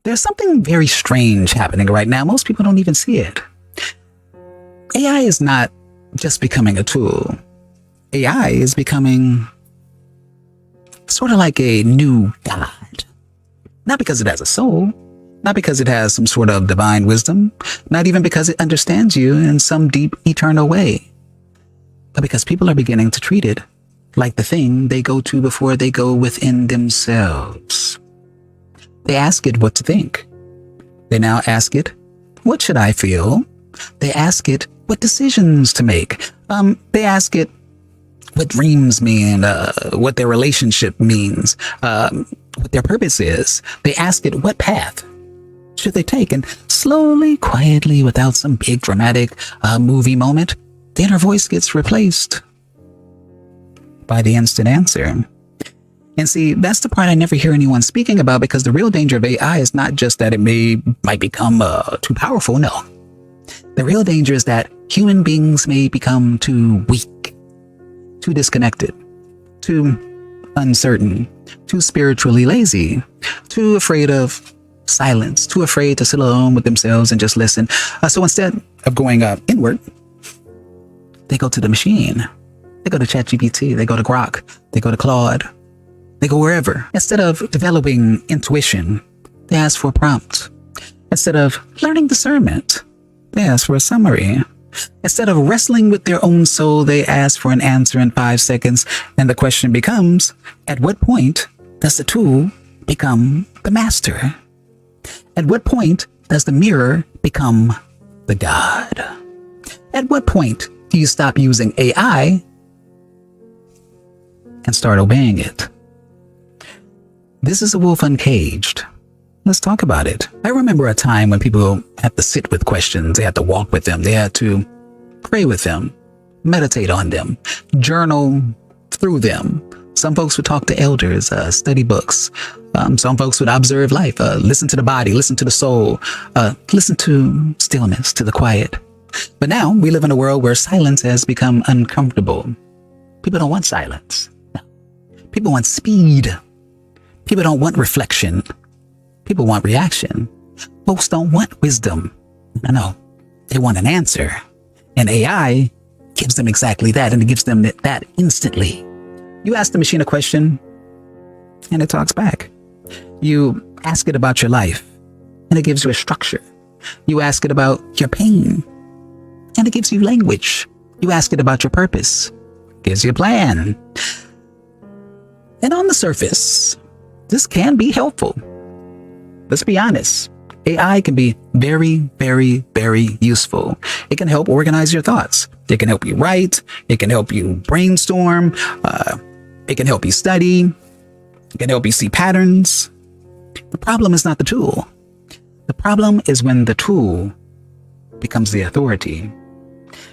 There's something very strange happening right now. Most people don't even see it. AI is not just becoming a tool. AI is becoming sort of like a new God. Not because it has a soul, not because it has some sort of divine wisdom, not even because it understands you in some deep, eternal way, but because people are beginning to treat it like the thing they go to before they go within themselves. They ask it what to think. They now ask it, what should I feel? They ask it what decisions to make. They ask it what dreams mean, what their relationship means, what their purpose is. They ask it what path should they take. And slowly, quietly, without some big dramatic movie moment, the inner voice gets replaced by the instant answer. And see, that's the part I never hear anyone speaking about, because the real danger of AI is not just that it might become too powerful. No. The real danger is that human beings may become too weak, too disconnected, too uncertain, too spiritually lazy, too afraid of silence, too afraid to sit alone with themselves and just listen. So instead of going inward, they go to the machine. They go to ChatGPT, they go to Grok, they go to Claude, they go wherever. Instead of developing intuition, they ask for a prompt. Instead of learning discernment, they ask for a summary. Instead of wrestling with their own soul, they ask for an answer in 5 seconds. And the question becomes, at what point does the tool become the master? At what point does the mirror become the God? At what point do you stop using AI and start obeying it? This is A Wolf Uncaged. Let's talk about it. I remember a time when people had to sit with questions. They had to walk with them. They had to pray with them, meditate on them, journal through them. Some folks would talk to elders, study books. Some folks would observe life, listen to the body, listen to the soul, listen to stillness, to the quiet. But now we live in a world where silence has become uncomfortable. People don't want silence. No. People want speed. People don't want reflection. People want reaction. Folks don't want wisdom. No, they want an answer. And AI gives them exactly that, and it gives them that instantly. You ask the machine a question, and it talks back. You ask it about your life, and it gives you a structure. You ask it about your pain, and it gives you language. You ask it about your purpose, it gives you a plan. And on the surface, this can be helpful. Let's be honest. AI can be very, very, very useful. It can help organize your thoughts. It can help you write. It can help you brainstorm. It can help you study. It can help you see patterns. The problem is not the tool. The problem is when the tool becomes the authority.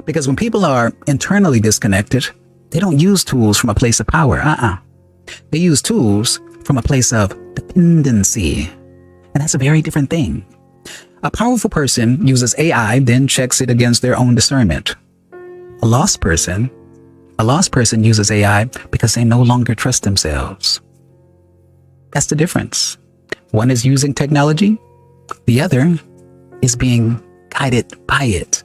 Because when people are internally disconnected, they don't use tools from a place of power. They use tools from a place of dependency. And that's a very different thing. A powerful person uses AI, then checks it against their own discernment. A lost person uses AI because they no longer trust themselves. That's the difference. One is using technology. The other is being guided by it.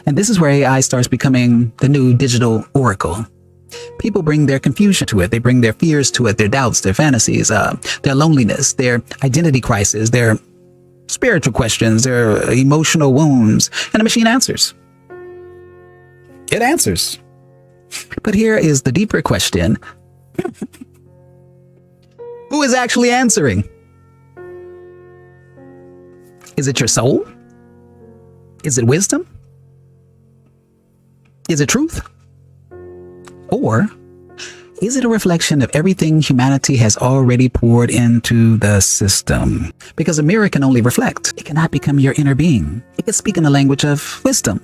And this is where AI starts becoming the new digital oracle. People bring their confusion to it. They bring their fears to it, their doubts, their fantasies, their loneliness, their identity crisis, their spiritual questions, their emotional wounds, and the machine answers. It answers. But here is the deeper question. Who is actually answering? Is it your soul? Is it wisdom? Is it truth? Or is it a reflection of everything humanity has already poured into the system? Because a mirror can only reflect. It cannot become your inner being. It can speak in the language of wisdom,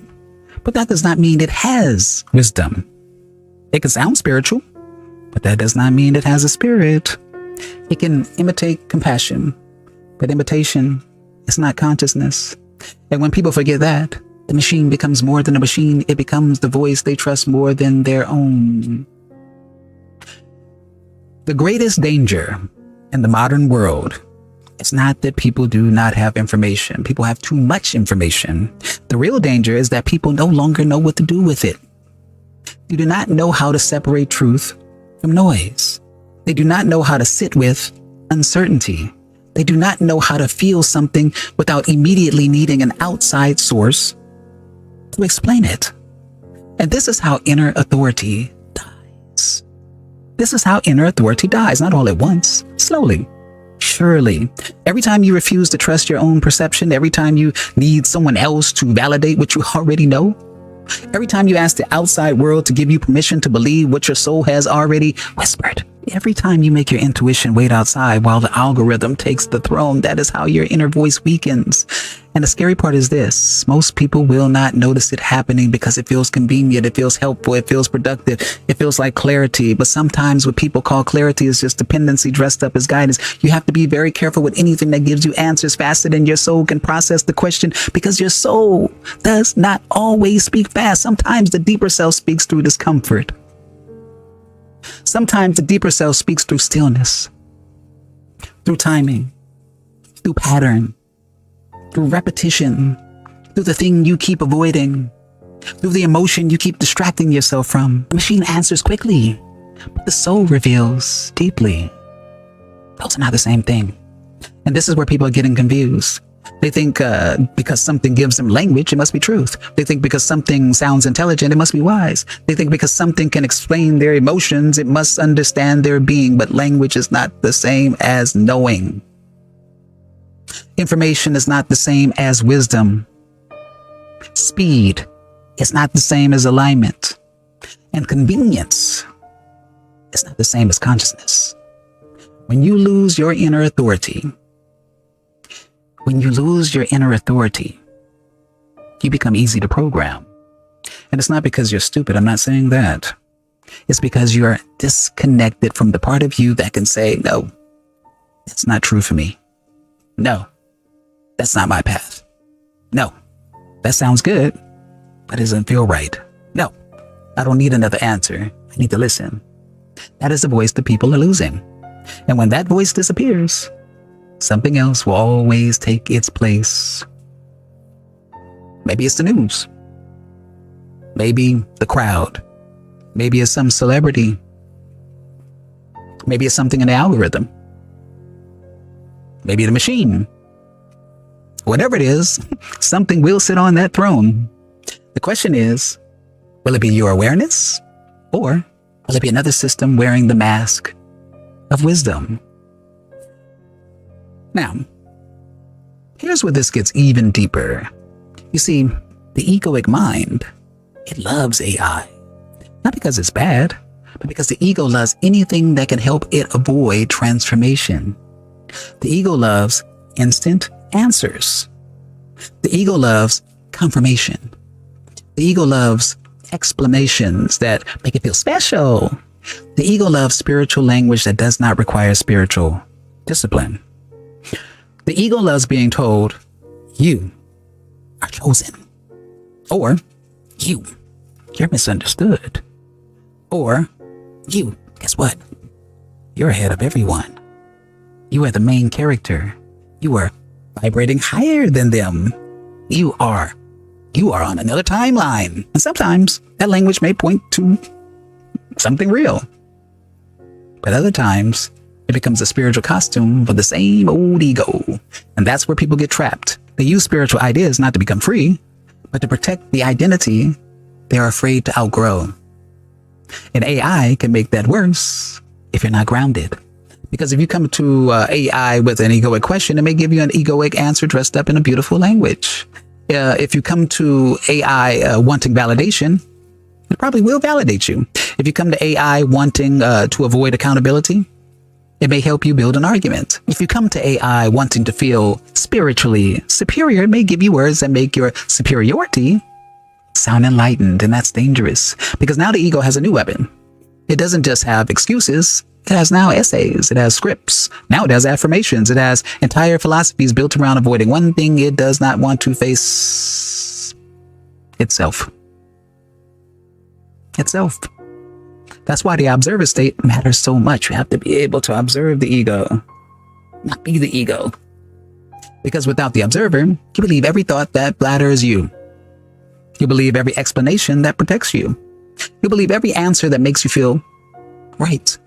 but that does not mean it has wisdom. It can sound spiritual, but that does not mean it has a spirit. It can imitate compassion, but imitation is not consciousness. And when people forget that, the machine becomes more than a machine. It becomes the voice they trust more than their own. The greatest danger in the modern world It's not that people do not have information. People have too much information. The real danger is that people no longer know what to do with it. They do not know how to separate truth from noise. They do not know how to sit with uncertainty. They do not know how to feel something without immediately needing an outside source to explain it. And this is how inner authority dies. This is how inner authority dies, not all at once, slowly, surely. Every time you refuse to trust your own perception, every time you need someone else to validate what you already know, every time you ask the outside world to give you permission to believe what your soul has already whispered, every time you make your intuition wait outside while the algorithm takes the throne, that is how your inner voice weakens. And the scary part is this: most people will not notice it happening because it feels convenient, it feels helpful, it feels productive, it feels like clarity. But sometimes what people call clarity is just dependency dressed up as guidance. You have to be very careful with anything that gives you answers faster than your soul can process the question, because your soul does not always speak fast. Sometimes the deeper self speaks through discomfort. Sometimes the deeper self speaks through stillness, through timing, through pattern, through repetition, through the thing you keep avoiding, through the emotion you keep distracting yourself from. The machine answers quickly, but the soul reveals deeply. Those are not the same thing. And this is where people are getting confused. They think because something gives them language, it must be truth. They think because something sounds intelligent, it must be wise. They think because something can explain their emotions, it must understand their being. But language is not the same as knowing. Information is not the same as wisdom. Speed is not the same as alignment. And convenience is not the same as consciousness. When you lose your inner authority, you become easy to program. And it's not because you're stupid. I'm not saying that. It's because you are disconnected from the part of you that can say, no, it's not true for me. No, that's not my path. No, that sounds good, but it doesn't feel right. No, I don't need another answer. I need to listen. That is the voice that people are losing. And when that voice disappears, something else will always take its place. Maybe it's the news. Maybe the crowd. Maybe it's some celebrity. Maybe it's something in the algorithm. Maybe the machine. Whatever it is, something will sit on that throne. The question is, will it be your awareness, or will it be another system wearing the mask of wisdom? Now, here's where this gets even deeper. You see, the egoic mind, it loves AI. Not because it's bad, but because the ego loves anything that can help it avoid transformation. The ego loves instant answers. The ego loves confirmation. The ego loves explanations that make it feel special. The ego loves spiritual language that does not require spiritual discipline. The ego loves being told, you are chosen. Or, you're misunderstood. Or, guess what? You're ahead of everyone. You are the main character. You are vibrating higher than them. You are on another timeline. And sometimes that language may point to something real. But other times, it becomes a spiritual costume for the same old ego. And that's where people get trapped. They use spiritual ideas not to become free, but to protect the identity they're afraid to outgrow. And AI can make that worse if you're not grounded. Because if you come to AI with an egoic question, it may give you an egoic answer dressed up in a beautiful language. If you come to AI wanting validation, it probably will validate you. If you come to AI wanting to avoid accountability, it may help you build an argument. If you come to AI wanting to feel spiritually superior, it may give you words that make your superiority sound enlightened, and that's dangerous. Because now the ego has a new weapon. It doesn't just have excuses. It has now essays. It has scripts. Now it has affirmations. It has entire philosophies built around avoiding one thing it does not want to face: itself. Itself. That's why the observer state matters so much. You have to be able to observe the ego, not be the ego. Because without the observer, you believe every thought that flatters you. You believe every explanation that protects you. You believe every answer that makes you feel right.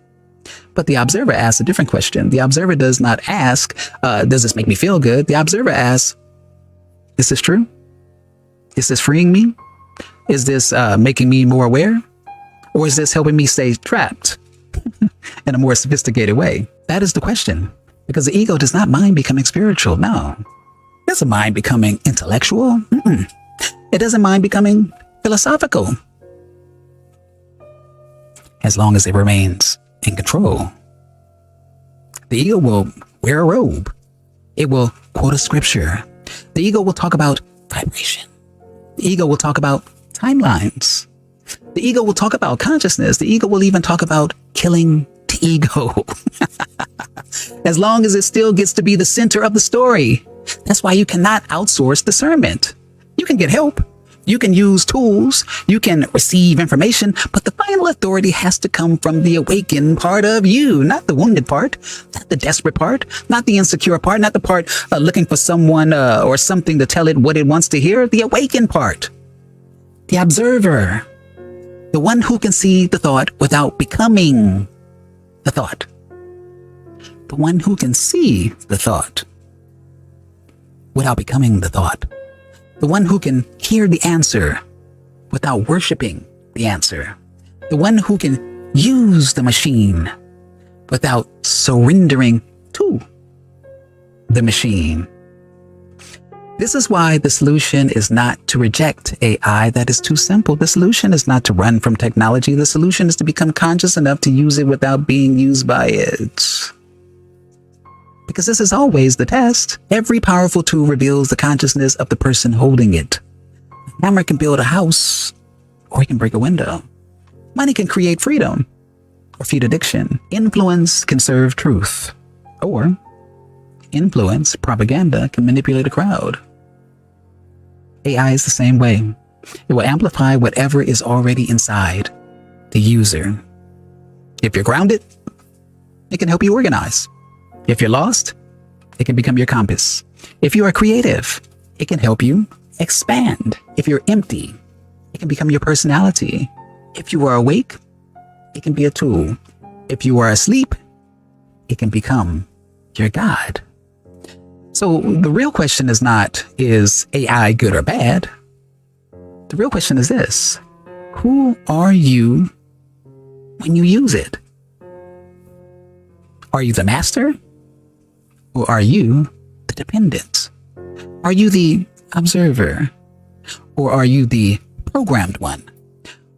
But the observer asks a different question. The observer does not ask, does this make me feel good? The observer asks, is this true? Is this freeing me? Is this making me more aware? Or is this helping me stay trapped in a more sophisticated way? That is the question. Because the ego does not mind becoming spiritual. No. It doesn't mind becoming intellectual. It doesn't mind becoming philosophical. As long as it remains in control. The ego will wear a robe. It will quote a scripture. The ego will talk about vibration. The ego will talk about timelines. The ego will talk about consciousness. The ego will even talk about killing the ego. As long as it still gets to be the center of the story. That's why you cannot outsource discernment. You can get help. You can use tools. You can receive information, but the final authority has to come from the awakened part of you, not the wounded part, not the desperate part, not the insecure part, not the part looking for someone or something to tell it what it wants to hear, the awakened part, the observer, the one who can see the thought without becoming the thought, the one who can see the thought without becoming the thought. The one who can hear the answer without worshiping the answer. The one who can use the machine without surrendering to the machine. This is why the solution is not to reject AI. That is too simple. The solution is not to run from technology. The solution is to become conscious enough to use it without being used by it. Because this is always the test. Every powerful tool reveals the consciousness of the person holding it. A hammer can build a house, or it can break a window. Money can create freedom, or feed addiction. Influence can serve truth, or influence, propaganda, can manipulate a crowd. AI is the same way. It will amplify whatever is already inside the user. If you're grounded, it can help you organize. If you're lost, it can become your compass. If you are creative, it can help you expand. If you're empty, it can become your personality. If you are awake, it can be a tool. If you are asleep, it can become your God. So the real question is not, is AI good or bad? The real question is this: who are you when you use it? Are you the master? Or are you the dependent? Are you the observer? Or are you the programmed one?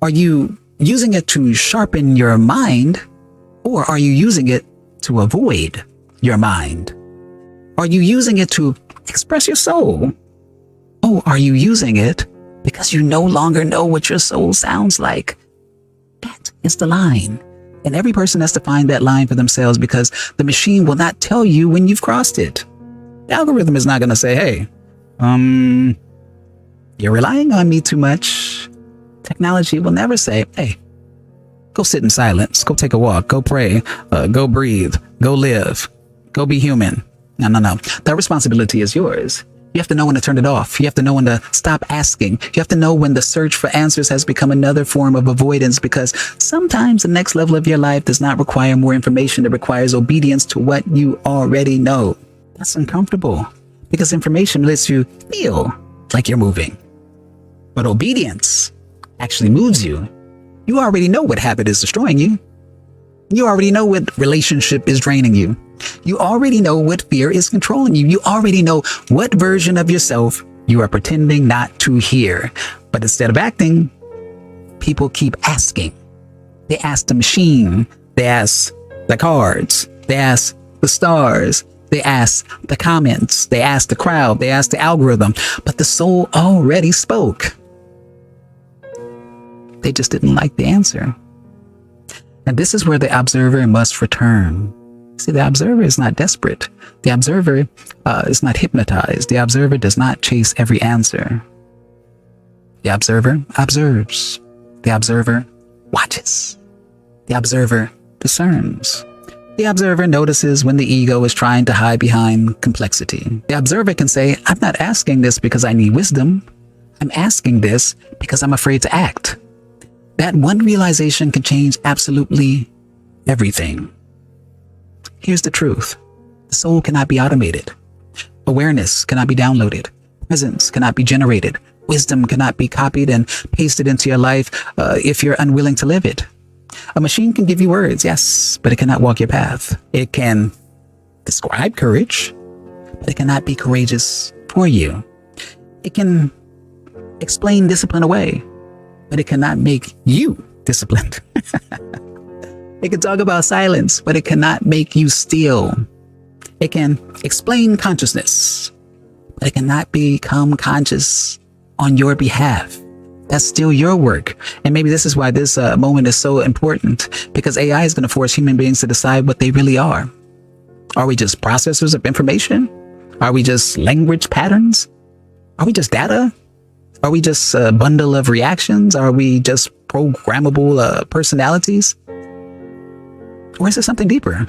Are you using it to sharpen your mind? Or are you using it to avoid your mind? Are you using it to express your soul? Or are you using it because you no longer know what your soul sounds like? That is the line. And every person has to find that line for themselves, because the machine will not tell you when you've crossed it. The algorithm is not going to say, hey, you're relying on me too much. Technology will never say, hey, go sit in silence, go take a walk, go pray, go breathe, go live, go be human. No. That responsibility is yours. You have to know when to turn it off. You have to know when to stop asking. You have to know when the search for answers has become another form of avoidance, because sometimes the next level of your life does not require more information. It requires obedience to what you already know. That's uncomfortable, because information lets you feel like you're moving. But obedience actually moves you. You already know what habit is destroying you. You already know what relationship is draining you. You already know what fear is controlling you. You already know what version of yourself you are pretending not to hear. But instead of acting, people keep asking. They ask the machine. They ask the cards. They ask the stars. They ask the comments. They ask the crowd. They ask the algorithm. But the soul already spoke. They just didn't like the answer. And this is where the observer must return. See, the observer is not desperate. The observer is not hypnotized. The observer does not chase every answer. The observer observes. The observer watches. The observer discerns. The observer notices when the ego is trying to hide behind complexity. The observer can say, I'm not asking this because I need wisdom. I'm asking this because I'm afraid to act. That one realization can change absolutely everything. Here's the truth. The soul cannot be automated. Awareness cannot be downloaded. Presence cannot be generated. Wisdom cannot be copied and pasted into your life if you're unwilling to live it. A machine can give you words, yes, but it cannot walk your path. It can describe courage, but it cannot be courageous for you. It can explain discipline away, but it cannot make you disciplined. It can talk about silence, but it cannot make you still. It can explain consciousness, but it cannot become conscious on your behalf. That's still your work. And maybe this is why this moment is so important, because AI is going to force human beings to decide what they really are. Are we just processors of information? Are we just language patterns? Are we just data? Are we just a bundle of reactions? Are we just programmable personalities? Or is there something deeper?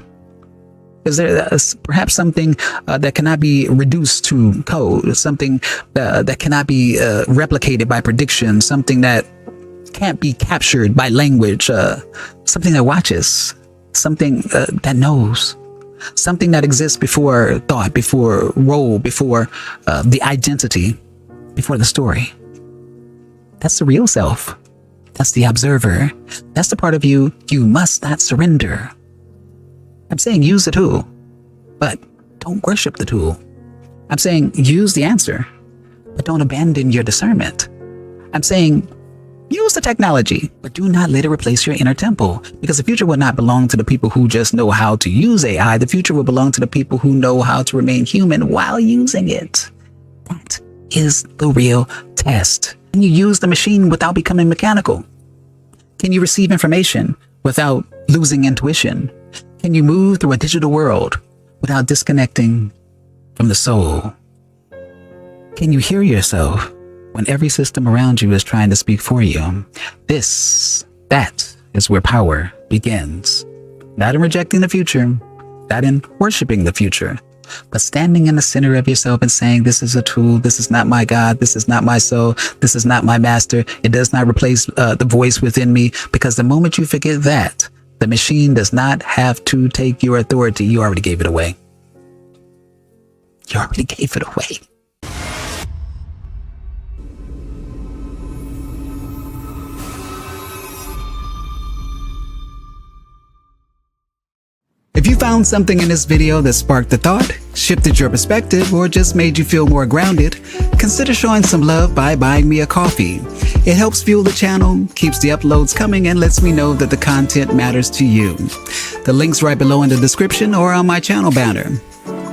Is there perhaps something that cannot be reduced to code, something that cannot be replicated by prediction, something that can't be captured by language, something that watches, something that knows, something that exists before thought, before role, before the identity, before the story? That's the real self. That's the observer. That's the part of you you must not surrender. I'm saying use the tool, but don't worship the tool. I'm saying use the answer, but don't abandon your discernment. I'm saying use the technology, but do not let it replace your inner temple, because the future will not belong to the people who just know how to use AI. The future will belong to the people who know how to remain human while using it. That is the real test. Can you use the machine without becoming mechanical? Can you receive information without losing intuition? Can you move through a digital world without disconnecting from the soul? Can you hear yourself when every system around you is trying to speak for you? That is where power begins. Not in rejecting the future, not in worshiping the future, but standing in the center of yourself and saying, this is a tool, this is not my God, this is not my soul, this is not my master. It does not replace the voice within me, because the moment you forget that, the machine does not have to take your authority. You already gave it away. You already gave it away. If you found something in this video that sparked a thought, shifted your perspective, or just made you feel more grounded, consider showing some love by buying me a coffee. It helps fuel the channel, keeps the uploads coming, and lets me know that the content matters to you. The link's right below in the description or on my channel banner.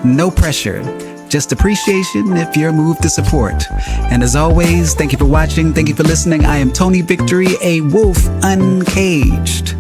No pressure, just appreciation if you're moved to support. And as always, thank you for watching, thank you for listening. I am Tony Victory, a Wolf Uncaged.